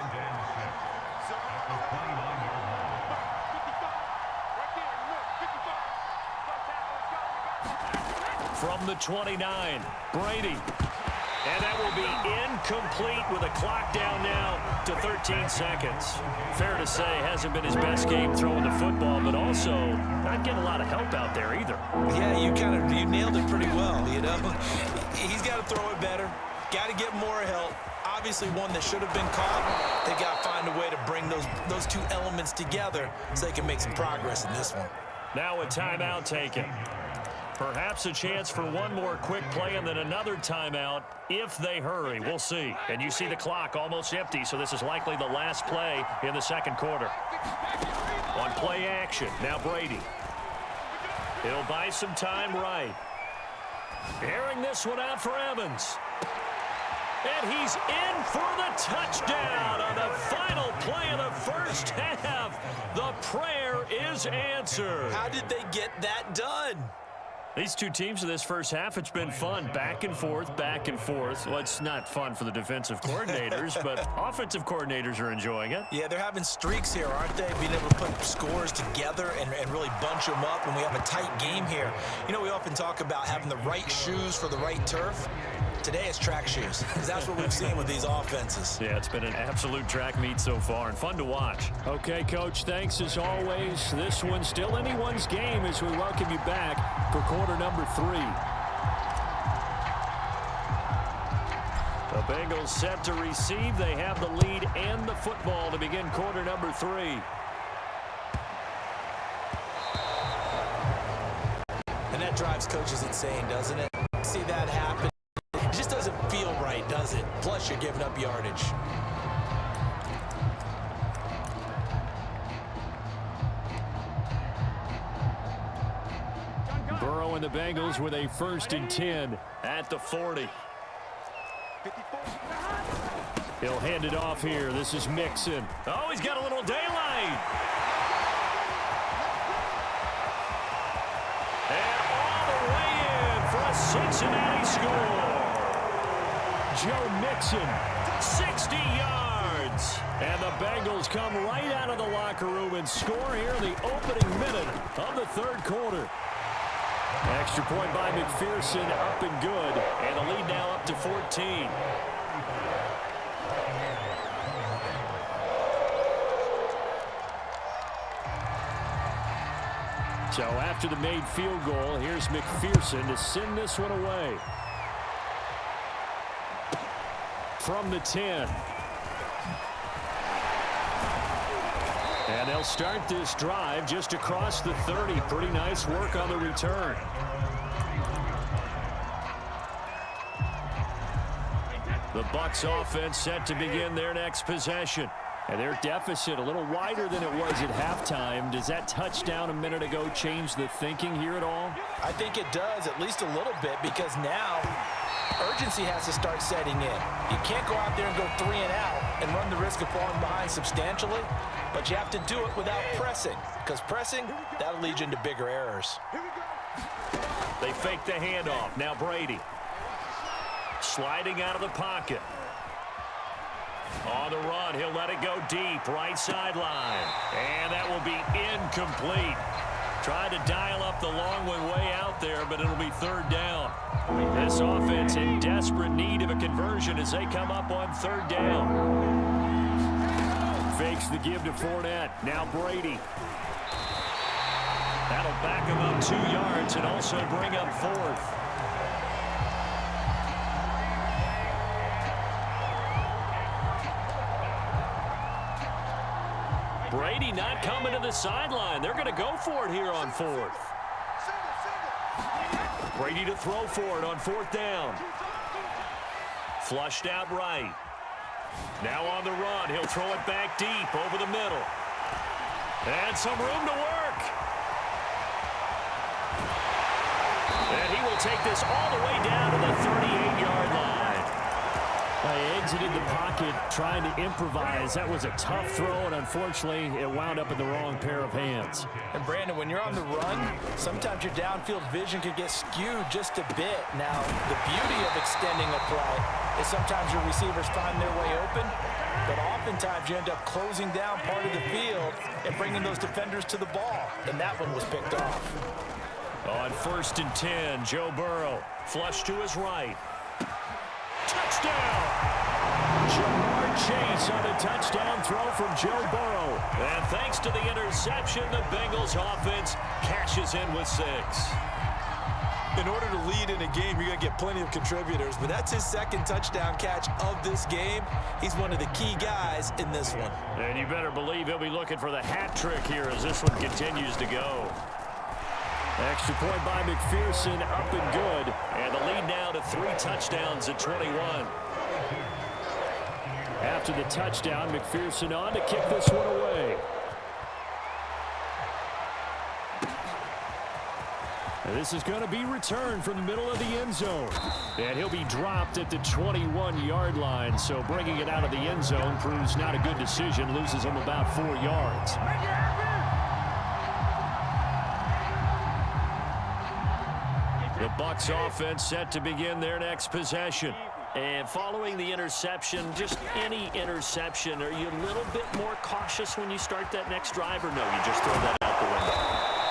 From the 29, Brady. And that will be incomplete with a clock down now to 13 seconds. Fair to say, hasn't been his best game throwing the football, but also not getting a lot of help out there either. Yeah, you nailed it pretty well, you know. He's got to throw it better. Got to get more help. Obviously one that should have been caught. They got to find a way to bring those two elements together so they can make some progress in this one. Now a timeout taken. Perhaps a chance for one more quick play and then another timeout if they hurry. We'll see. And you see the clock almost empty, so this is likely the last play in the second quarter. On play action, now Brady. He'll buy some time right. Airing this one out for Evans. And he's in for the touchdown on the final play of the first half. The prayer is answered. How did they get that done? These two teams in this first half, it's been fun. Back and forth, back and forth. Well, it's not fun for the defensive coordinators, but offensive coordinators are enjoying it. Yeah, they're having streaks here, aren't they? Being able to put scores together and really bunch them up, and we have a tight game here. You know, we often talk about having the right shoes for the right turf. Today it's track shoes. That's what we've seen with these offenses. Yeah, it's been an absolute track meet so far and fun to watch. Okay, Coach, thanks as always. This one's still anyone's game as we welcome you back for quarter number 3. The Bengals set to receive. They have the lead and the football to begin quarter number 3. And that drives coaches insane, doesn't it? See that happen. It just doesn't feel right, does it? Plus, you're giving up yardage. Burrow and the Bengals with a 1st and 10 At the 40. He'll hand it off here. This is Mixon. Oh, he's got a little daylight. And all the way in for a Cincinnati score. Joe Mixon. 60 yards. And the Bengals come right out of the locker room and score here in the opening minute of the third quarter. Extra point by McPherson, up and good. And the lead now up to 14. So after the made field goal, here's McPherson to send this one away. From the 10. And they'll start this drive just across the 30. Pretty nice work on the return. The Bucs offense set to begin their next possession. And their deficit a little wider than it was at halftime. Does that touchdown a minute ago change the thinking here at all? I think it does, at least a little bit, because now urgency has to start setting in. You can't go out there and go 3 and out and run the risk of falling behind substantially, but you have to do it without pressing, because pressing, that'll lead you into bigger errors. They fake the handoff. Now Brady. Sliding out of the pocket. On the run, he'll let it go deep, right sideline. And that will be incomplete. Tried to dial up the long one way out there, but it'll be third down. This offense in desperate need of a conversion as they come up on third down. Fakes the give to Fournette. Now Brady. That'll back him up 2 yards and also bring up fourth. Brady not coming to the sideline. They're going to go for it here on fourth. Brady to throw for it on fourth down. Flushed out right. Now on the run. He'll throw it back deep over the middle. And some room to work. And he will take this all the way down to the 38-yard line. They exited the pocket trying to improvise. That was a tough throw, and unfortunately, it wound up in the wrong pair of hands. And Brandon, when you're on the run, sometimes your downfield vision can get skewed just a bit. Now, the beauty of extending a play is sometimes your receivers find their way open, but oftentimes you end up closing down part of the field and bringing those defenders to the ball, and that one was picked off. On 1st and 10, Joe Burrow. Flush to his right. Touchdown! Jamar Chase on a touchdown throw from Joe Burrow. And thanks to the interception, the Bengals offense cashes in with 6. In order to lead in a game, you're going to get plenty of contributors, but that's his second touchdown catch of this game. He's one of the key guys in this one. And you better believe he'll be looking for the hat trick here as this one continues to go. Extra point by McPherson, up and good. And the lead now to 3 touchdowns at 21. After the touchdown, McPherson on to kick this one away. And this is going to be returned from the middle of the end zone. And he'll be dropped at the 21-yard line. So bringing it out of the end zone proves not a good decision. Loses him about 4 yards. The Bucs offense set to begin their next possession. And following the interception, just any interception, are you a little bit more cautious when you start that next drive, or no, you just throw that out the window?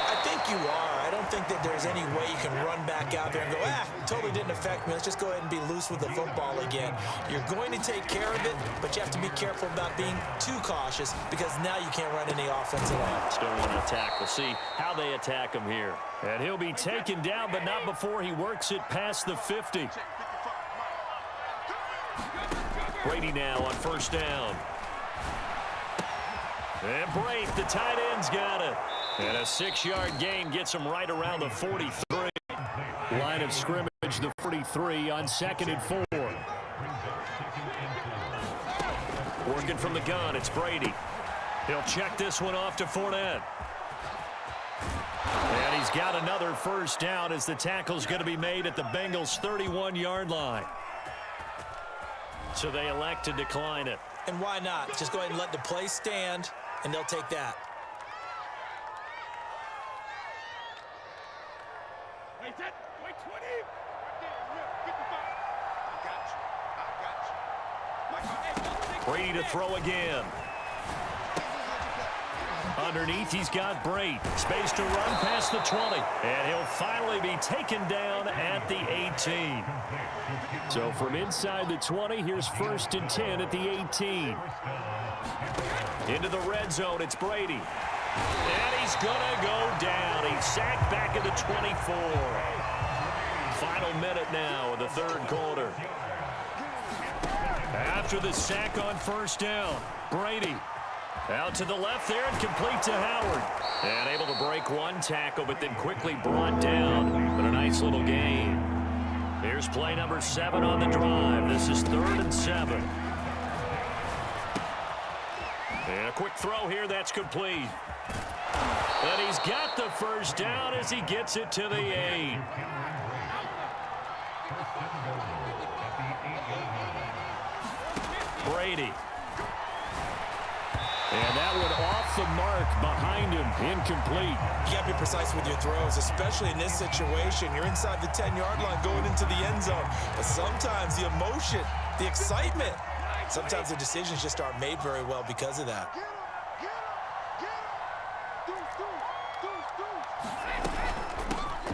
I think you are. I don't think that there's any way you can run back out there and go, totally didn't affect me. Let's just go ahead and be loose with the football again. You're going to take care of it, but you have to be careful about being too cautious because now you can't run any offense at all. Still want to attack. We'll see how they attack him here. And he'll be taken down, but not before he works it past the 50. Brady now on 1st down. And Brady, the tight end's got it. And a 6-yard gain gets him right around the 43. Line of scrimmage, the 43 on 2nd and 4. Working from the gun, it's Brady. He'll check this one off to Fournette. And he's got another 1st down as the tackle's going to be made at the Bengals' 31-yard line. So they elect to decline it. And why not? Just go ahead and let the play stand, and they'll take that. Wait 20. I got you. Brady to throw again. Underneath, he's got Brait. Space to run past the 20. And he'll finally be taken down at the 18. So from inside the 20, here's 1st and 10 at the 18. Into the red zone, it's Brady. And he's going to go down. He's sacked back at the 24. Final minute now of the 3rd quarter. After the sack on 1st down, Brady out to the left there and complete to Howard. And able to break one tackle, but then quickly brought down. But a nice little gain. Here's play number 7 on the drive. This is 3rd and 7. And a quick throw here, that's complete. And he's got the 1st down as he gets it to the 8. Brady. And that one off the mark behind him, incomplete. You got to be precise with your throws, especially in this situation. You're inside the 10-yard line going into the end zone. But sometimes the emotion, the excitement, sometimes the decisions just aren't made very well because of that.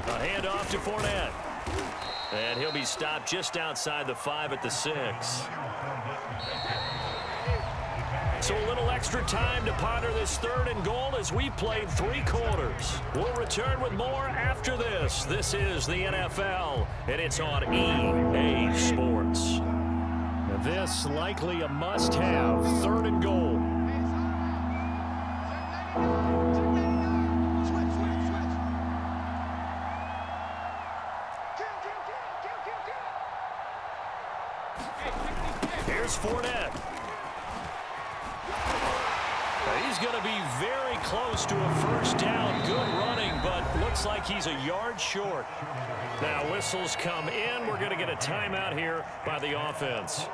A handoff to Fournette. And he'll be stopped just outside the 5 at the 6. So a little extra time to ponder this 3rd and goal as we played 3 quarters. We'll return with more after this. This is the NFL, and it's on EA Sports. This likely a must-have 3rd and goal. Here's Fournette. He's going to be very close to a 1st down. Good running, but looks like he's a yard short. Now whistles come in. We're going to get a timeout here by the offense.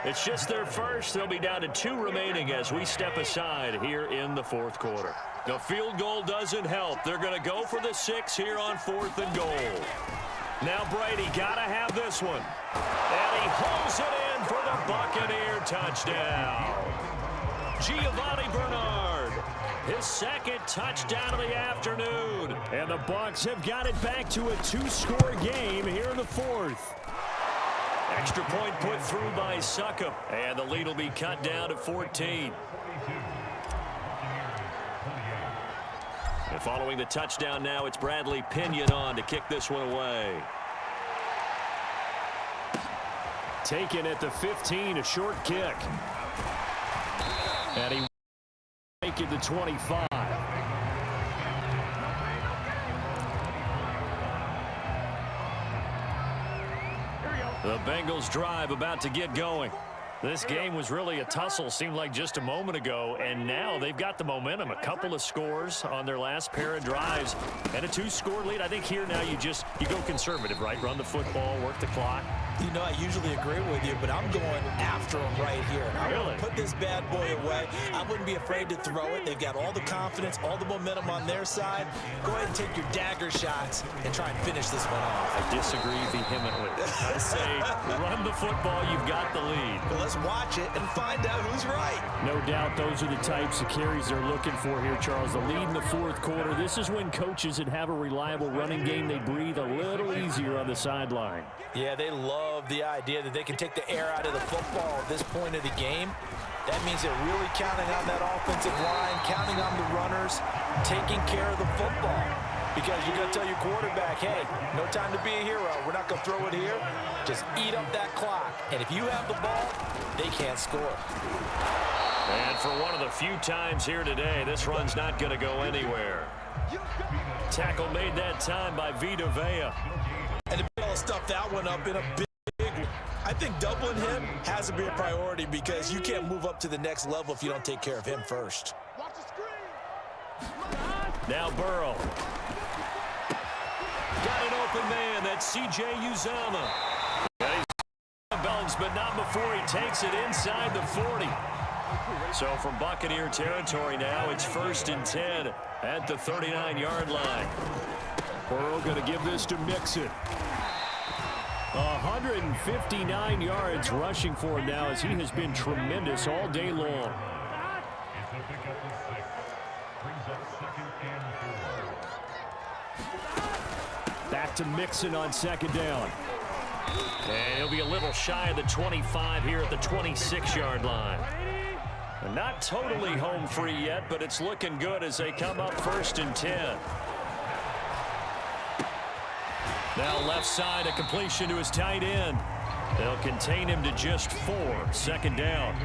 It's just their first. They'll be down to 2 remaining as we step aside here in the 4th quarter. The field goal doesn't help. They're going to go for the 6 here on 4th and goal. Now Brady got to have this one. And he holds it in for the Buccaneer touchdown. Giovanni Bernard, his 2nd touchdown of the afternoon. And the Bucs have got it back to a 2-score game here in the 4th. Extra point put through by Succop. And the lead will be cut down to 14. And following the touchdown now, it's Bradley Pinion on to kick this one away. Taken at the 15, a short kick. And he make it to 25. The Bengals drive about to get going. This game was really a tussle, seemed like just a moment ago, and now they've got the momentum. A couple of scores on their last pair of drives and a 2-score lead. I think here now you go conservative, right? Run the football, work the clock. You know, I usually agree with you, but I'm going after him right here. I want to put this bad boy away. I wouldn't be afraid to throw it. They've got all the confidence, all the momentum on their side. Go ahead and take your dagger shots and try and finish this one off. I disagree vehemently. I say run the football, you've got the lead. But let's watch it and find out who's right. No doubt those are the types of carries they're looking for here, Charles. The lead in the 4th quarter. This is when coaches that have a reliable running game, they breathe a little easier on the sideline. Yeah, they love the idea that they can take the air out of the football at this point of the game. That means they're really counting on that offensive line, counting on the runners, taking care of the football. Because you're going to tell your quarterback, hey, no time to be a hero. We're not going to throw it here. Just eat up that clock. And if you have the ball, they can't score. And for one of the few times here today, this run's not going to go anywhere. Tackle made that time by Vita Vea. And to be able to stuff that one up in a big I think doubling him has to be a priority because you can't move up to the next level if you don't take care of him first. Now Burrow. Got an open man. That's C.J. Uzomah. He's bounce, but not before he takes it inside the 40. So from Buccaneer territory now, it's 1st and 10 at the 39-yard line. Burrow going to give this to Mixon. 159 yards rushing for him now as he has been tremendous all day long. Back to Mixon on second down. And he'll be a little shy of the 25 here at the 26-yard line. Not totally home free yet, but it's looking good as they come up 1st and 10. Now left side, a completion to his tight end. They'll contain him to just 4. 2nd down.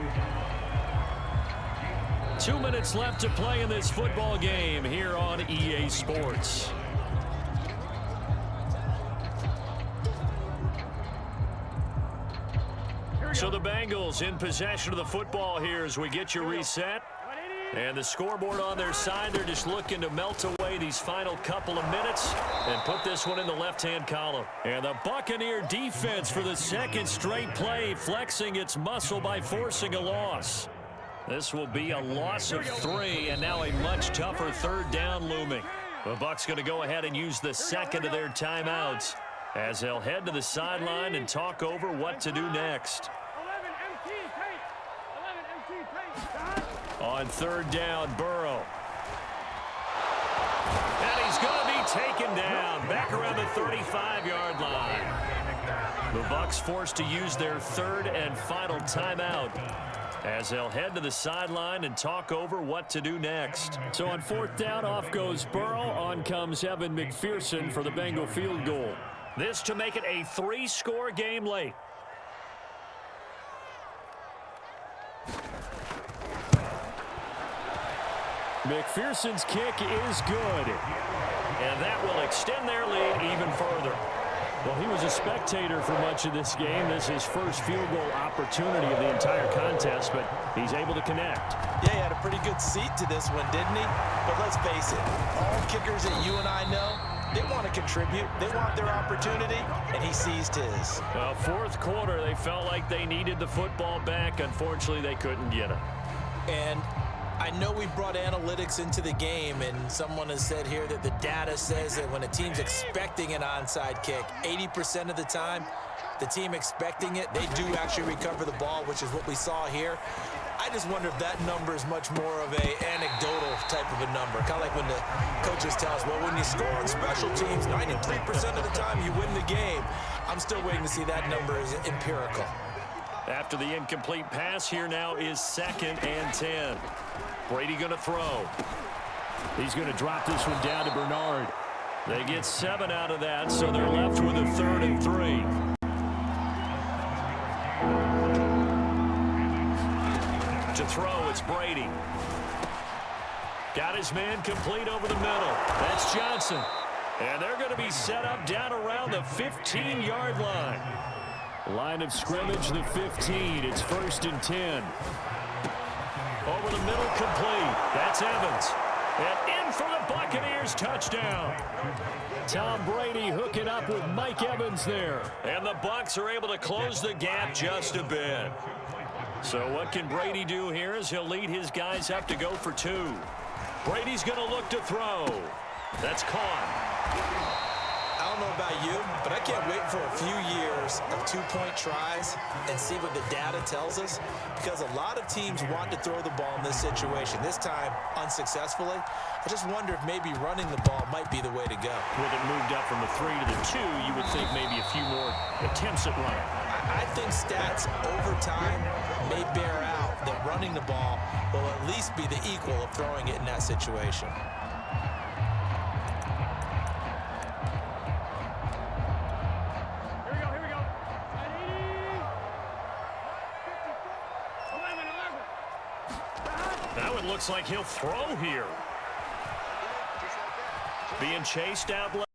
2 minutes left to play in this football game here on EA Sports. So the Bengals in possession of the football here as we get you reset. And the scoreboard on their side, they're just looking to melt away these final couple of minutes and put this one in the left-hand column. And the Buccaneer defense for the 2nd straight play, flexing its muscle by forcing a loss. This will be a loss of 3, and now a much tougher 3rd down looming. The Bucs going to go ahead and use the 2nd of their timeouts as they'll head to the sideline and talk over what to do next. On 3rd down, Burrow. And he's going to be taken down back around the 35-yard line. The Bucs forced to use their 3rd and final timeout as they'll head to the sideline and talk over what to do next. So on 4th down, off goes Burrow. On comes Evan McPherson for the Bengal field goal. This to make it a 3-score game late. McPherson's kick is good. And that will extend their lead even further. Well, he was a spectator for much of this game. This is his first field goal opportunity of the entire contest, but he's able to connect. Yeah, he had a pretty good seat to this one, didn't he? But let's face it, all kickers that you and I know, they want to contribute. They want their opportunity, and he seized his. 4th quarter, they felt like they needed the football back. Unfortunately, they couldn't get it. And I know we brought analytics into the game, and someone has said here that the data says that when a team's expecting an onside kick, 80% of the time, the team expecting it, they do actually recover the ball, which is what we saw here. I just wonder if that number is much more of a anecdotal type of a number. Kind of like when the coaches tell us, well, when you score on special teams, 93% of the time you win the game. I'm still waiting to see that number is empirical. After the incomplete pass, here now is 2nd and 10. Brady going to throw. He's going to drop this one down to Bernard. They get 7 out of that, so they're left with a 3rd and 3. To throw, it's Brady. Got his man complete over the middle. That's Johnson. And they're going to be set up down around the 15-yard line. Line of scrimmage, the 15. It's 1st and 10. Over the middle, complete. That's Evans. And in for the Buccaneers, touchdown. Tom Brady hooking up with Mike Evans there. And the Bucs are able to close the gap just a bit. So what can Brady do here is he'll lead his guys up to go for 2. Brady's going to look to throw. That's caught. I don't know about you, but I can't wait for a few years of 2-point tries and see what the data tells us, because a lot of teams want to throw the ball in this situation. This time, unsuccessfully. I just wonder if maybe running the ball might be the way to go. With it moved up from the 3 to the 2, you would think maybe a few more attempts at running. I think stats over time may bear out that running the ball will at least be the equal of throwing it in that situation. Now it looks like he'll throw here. Being chased out left.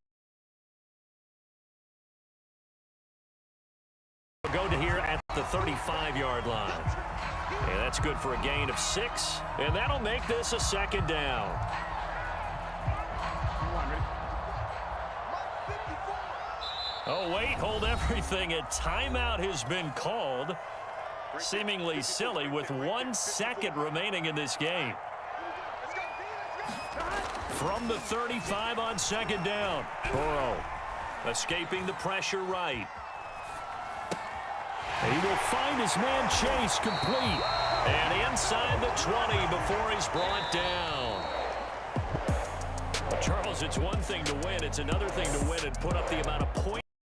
Go to here at the 35-yard line. And that's good for a gain of 6. And that'll make this a 2nd down. Oh, wait, hold everything. A timeout has been called. Seemingly silly with 1 second remaining in this game. From the 35 on 2nd down. Burrow escaping the pressure right. He will find his man Chase complete. And inside the 20 before he's brought down. Charles, it's one thing to win. It's another thing to win and put up the amount of points.